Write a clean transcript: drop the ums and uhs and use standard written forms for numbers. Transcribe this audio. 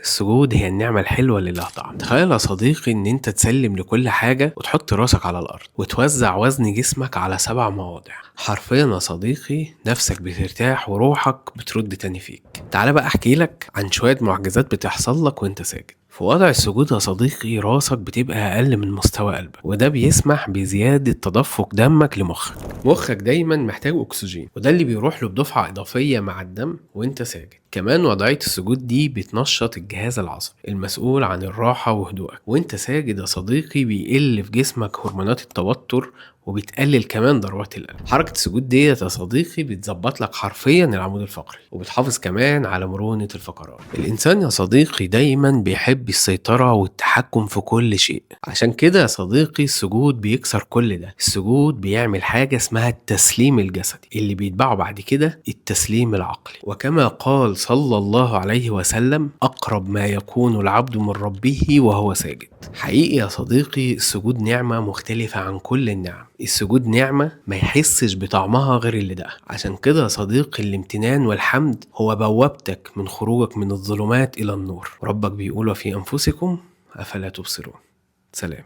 السجود هي النعمة الحلوة اللي لها طعم. تخيل يا صديقي إن أنت تسلم لكل حاجة وتحط راسك على الأرض وتوزع وزن جسمك على 7 مواضع. حرفيا يا صديقي نفسك بترتاح وروحك بترد تاني فيك. تعال بقى أحكي لك عن شوية معجزات بتحصل لك وأنت ساجد. في وضع السجود يا صديقي راسك بتبقى أقل من مستوى قلبك، وده بيسمح بزيادة تدفق دمك لمخك. مخك دايما محتاج أكسجين، وده اللي بيروح له بدفعة إضافية مع الدم وانت ساجد. كمان وضعية السجود دي بتنشط الجهاز العصبي المسؤول عن الراحة وهدوءك. وانت ساجد يا صديقي بيقل في جسمك هرمونات التوتر، وبتقلل كمان ضربات القلب. حركة السجود ديت يا صديقي بتظبط لك حرفيا العمود الفقري، وبتحافظ كمان على مرونة الفقرات. الإنسان يا صديقي دايما بيحب السيطرة والتحكم في كل شيء، عشان كده يا صديقي السجود بيكسر كل ده. السجود بيعمل حاجة اسمها التسليم الجسدي، اللي بيتبعه بعد كده التسليم العقلي. وكما قال صلى الله عليه وسلم: أقرب ما يكون العبد من ربه وهو ساجد. حقيقي يا صديقي السجود نعمة مختلفة عن كل النعم. السجود نعمة ما يحسش بطعمها غير اللي ده. عشان كده يا صديقي الامتنان والحمد هو بوابتك من خروجك من الظلمات إلى النور. ربك بيقول: في أنفسكم أفلا تبصرون. سلام.